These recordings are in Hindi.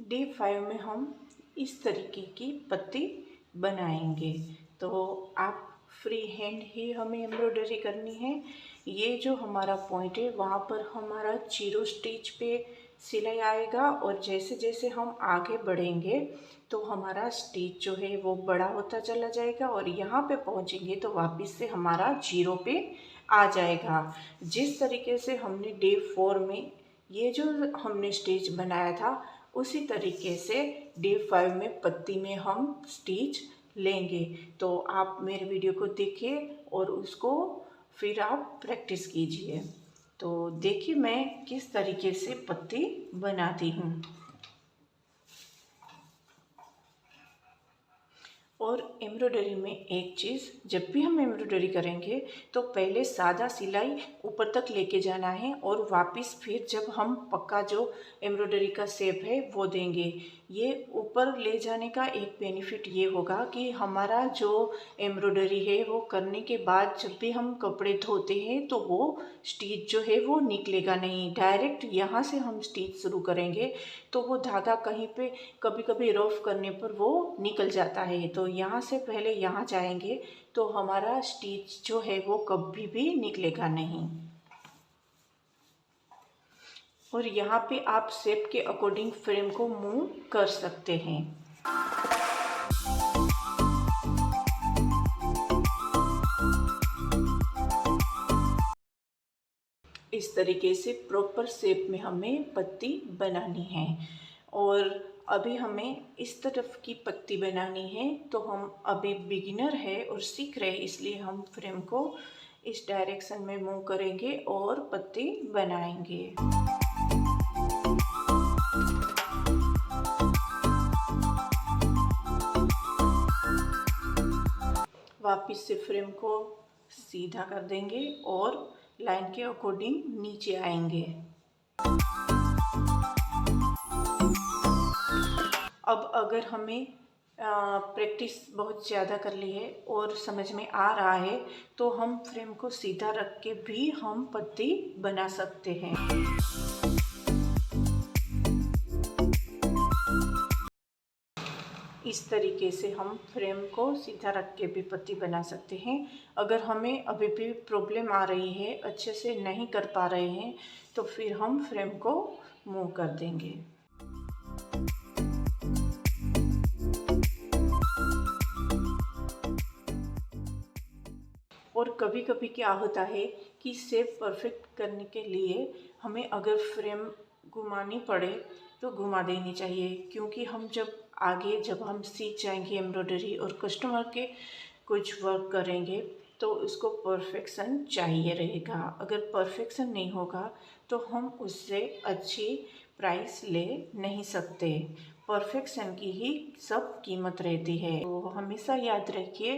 डे 5 में हम इस तरीके की पत्ती बनाएंगे। तो आप फ्री हैंड ही हमें एम्ब्रॉयडरी करनी है। ये जो हमारा पॉइंट है वहाँ पर हमारा 0 स्टिच पे सिलाई आएगा और जैसे जैसे हम आगे बढ़ेंगे तो हमारा स्टिच जो है वो बड़ा होता चला जाएगा और यहाँ पे पहुँचेंगे तो वापस से हमारा 0 पे आ जाएगा। जिस तरीके से हमने डे 4 में ये जो हमने स्टिच बनाया था उसी तरीके से डे 5 में पत्ती में हम स्टिच लेंगे। तो आप मेरे वीडियो को देखिए और उसको फिर आप प्रैक्टिस कीजिए। तो देखिए मैं किस तरीके से पत्ती बनाती हूँ। और एम्ब्रॉयडरी में एक चीज़, जब भी हम एम्ब्रॉयडरी करेंगे तो पहले सादा सिलाई ऊपर तक लेके जाना है और वापस फिर जब हम पक्का जो एम्ब्रॉयडरी का शेप है वो देंगे। ये ऊपर ले जाने का एक बेनिफिट ये होगा कि हमारा जो एम्ब्रॉयडरी है वो करने के बाद जब भी हम कपड़े धोते हैं तो वो स्टिच जो है वो निकलेगा नहीं। डायरेक्ट यहाँ से हम स्टिच शुरू करेंगे तो वो धागा कहीं पे कभी कभी रफ करने पर वो निकल जाता है। तो यहाँ से पहले यहाँ जाएंगे तो हमारा स्टिच जो है वो कभी भी निकलेगा नहीं। और यहाँ पे आप शेप के अकॉर्डिंग फ्रेम को मूव कर सकते हैं। इस तरीके से प्रॉपर शेप में हमें पत्ती बनानी है। और अभी हमें इस तरफ की पत्ती बनानी है तो हम अभी बिगिनर है और सीख रहे हैं, इसलिए हम फ्रेम को इस डायरेक्शन में मूव करेंगे और पत्ती बनाएंगे। वापस से फ्रेम को सीधा कर देंगे और लाइन के अकॉर्डिंग नीचे आएंगे। अब अगर हमें प्रैक्टिस बहुत ज़्यादा कर ली है और समझ में आ रहा है तो हम फ्रेम को सीधा रख के भी हम पत्ती बना सकते हैं। इस तरीके से हम फ्रेम को सीधा रख के भी पत्ती बना सकते हैं। अगर हमें अभी भी प्रॉब्लम आ रही है, अच्छे से नहीं कर पा रहे हैं, तो फिर हम फ्रेम को मूव कर देंगे। और कभी कभी क्या होता है कि शेप परफेक्ट करने के लिए हमें अगर फ्रेम घुमानी पड़े तो घुमा देनी चाहिए, क्योंकि हम जब हम सीख जाएंगे एम्ब्रॉयडरी और कस्टमर के कुछ वर्क करेंगे तो उसको परफेक्शन चाहिए रहेगा। अगर परफेक्शन नहीं होगा तो हम उससे अच्छी प्राइस ले नहीं सकते। परफेक्शन की ही सब कीमत रहती है। तो हमेशा याद रखिए,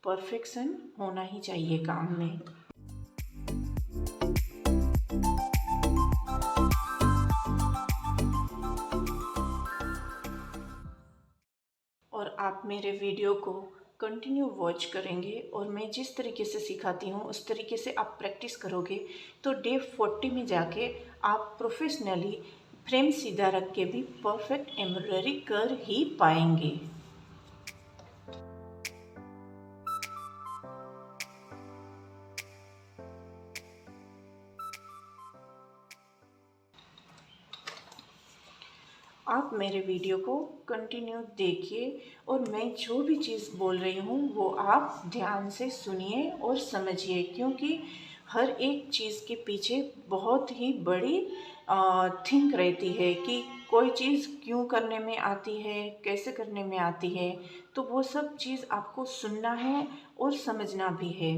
परफेक्शन होना ही चाहिए काम में। और आप मेरे वीडियो को कंटिन्यू वॉच करेंगे और मैं जिस तरीके से सिखाती हूँ उस तरीके से आप प्रैक्टिस करोगे तो डे 40 में जाके आप प्रोफेशनली फ्रेम सीधा रख के भी परफेक्ट एम्ब्रॉयडरी कर ही पाएंगे। आप मेरे वीडियो को कंटिन्यू देखिए और मैं जो भी चीज़ बोल रही हूँ वो आप ध्यान से सुनिए और समझिए, क्योंकि हर एक चीज़ के पीछे बहुत ही बड़ी थिंक रहती है कि कोई चीज़ क्यों करने में आती है, कैसे करने में आती है। तो वो सब चीज़ आपको सुनना है और समझना भी है।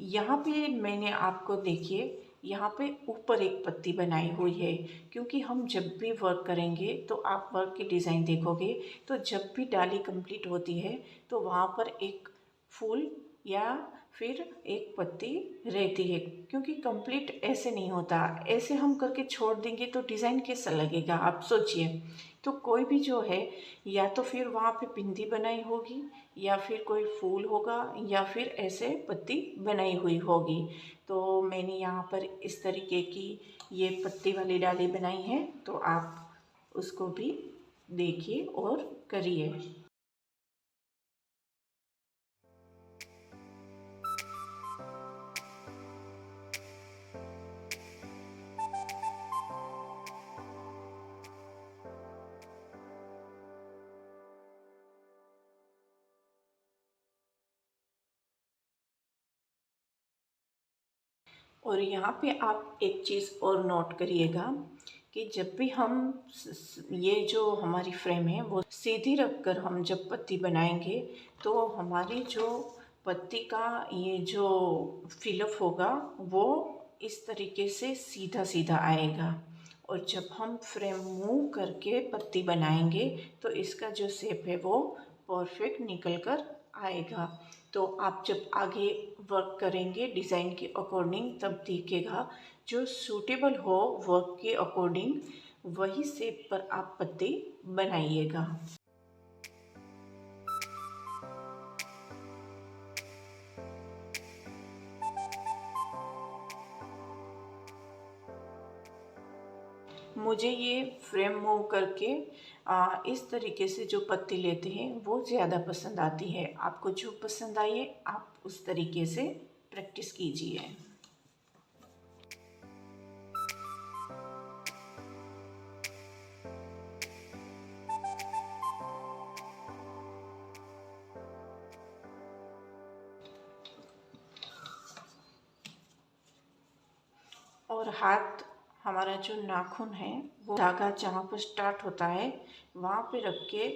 यहाँ पे मैंने आपको देखिए, यहाँ पे ऊपर एक पत्ती बनाई हुई है, क्योंकि हम जब भी वर्क करेंगे तो आप वर्क की डिज़ाइन देखोगे तो जब भी डाली कंप्लीट होती है तो वहाँ पर एक फूल या फिर एक पत्ती रहती है, क्योंकि कंप्लीट ऐसे नहीं होता। ऐसे हम करके छोड़ देंगे तो डिज़ाइन कैसा लगेगा, आप सोचिए। तो कोई भी जो है या तो फिर वहाँ पे बिंदी बनाई होगी या फिर कोई फूल होगा या फिर ऐसे पत्ती बनाई हुई होगी। तो मैंने यहाँ पर इस तरीके की ये पत्ती वाली डाली बनाई है, तो आप उसको भी देखिए और करिए। और यहाँ पे आप एक चीज़ और नोट करिएगा कि जब भी हम ये जो हमारी फ्रेम है वो सीधी रख कर हम जब पत्ती बनाएंगे तो हमारी जो पत्ती का ये जो फिलअप होगा वो इस तरीके से सीधा सीधा आएगा। और जब हम फ्रेम मूव करके पत्ती बनाएंगे तो इसका जो शेप है वो परफेक्ट निकल कर आएगा। तो आप जब आगे वर्क करेंगे डिज़ाइन के अकॉर्डिंग तब दिखेगा जो सूटेबल हो वर्क के अकॉर्डिंग वही शेप पर आप पत्ती बनाइएगा। मुझे ये फ्रेम मूव करके इस तरीके से जो पत्ती लेते हैं वो ज़्यादा पसंद आती है। आपको जो पसंद आए आप उस तरीके से प्रैक्टिस कीजिए। और हाथ हमारा जो नाखून है वो धागा जहाँ पर स्टार्ट होता है वहाँ पे रख के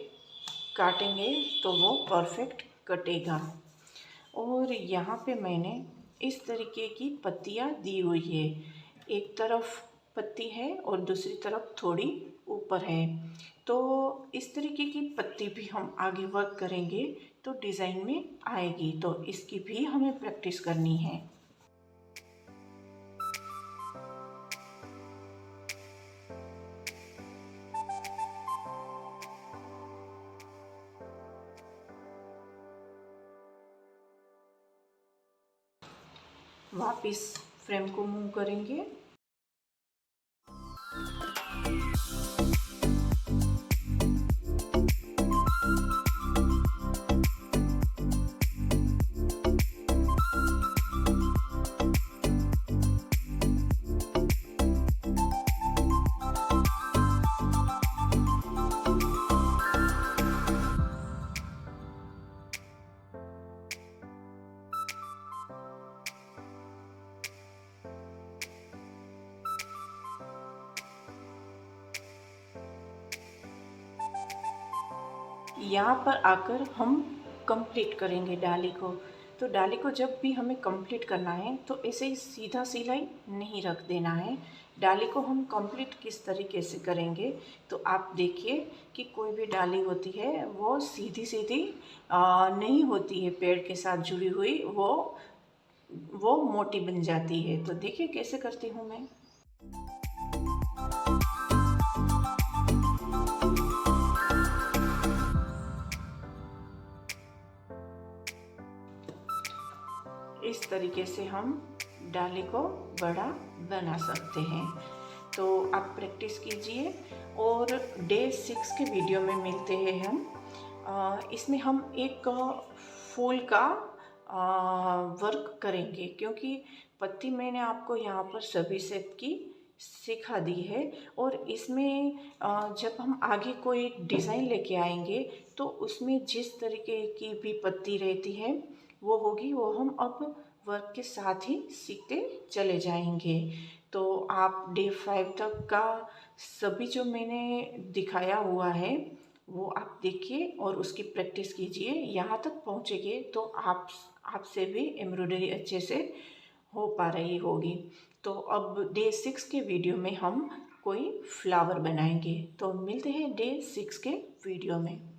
काटेंगे तो वो परफेक्ट कटेगा। और यहाँ पे मैंने इस तरीके की पत्तियाँ दी हुई है, एक तरफ पत्ती है और दूसरी तरफ थोड़ी ऊपर है। तो इस तरीके की पत्ती भी हम आगे वर्क करेंगे तो डिज़ाइन में आएगी, तो इसकी भी हमें प्रैक्टिस करनी है। वापिस फ्रेम को मूव करेंगे। यहाँ पर आकर हम कंप्लीट करेंगे डाली को। तो डाली को जब भी हमें कंप्लीट करना है तो ऐसे ही सीधा सिलाई नहीं रख देना है। डाली को हम कंप्लीट किस तरीके से करेंगे तो आप देखिए कि कोई भी डाली होती है वो सीधी सीधी नहीं होती है, पेड़ के साथ जुड़ी हुई वो मोटी बन जाती है। तो देखिए कैसे करती हूँ मैं। इस तरीके से हम डाली को बड़ा बना सकते हैं। तो आप प्रैक्टिस कीजिए और डे 6 के वीडियो में मिलते हैं हम। इसमें हम एक फूल का वर्क करेंगे क्योंकि पत्ती मैंने आपको यहाँ पर सभी शेप की सिखा दी है। और इसमें जब हम आगे कोई डिज़ाइन लेके आएंगे तो उसमें जिस तरीके की भी पत्ती रहती है वो होगी, वो हम अब वर्क के साथ ही सीखते चले जाएंगे। तो आप डे 5 तक का सभी जो मैंने दिखाया हुआ है वो आप देखिए और उसकी प्रैक्टिस कीजिए। यहाँ तक पहुँचेंगे तो आपसे भी एम्ब्रॉयडरी अच्छे से हो पा रही होगी। तो अब डे 6 के वीडियो में हम कोई फ्लावर बनाएंगे। तो मिलते हैं डे 6 के वीडियो में।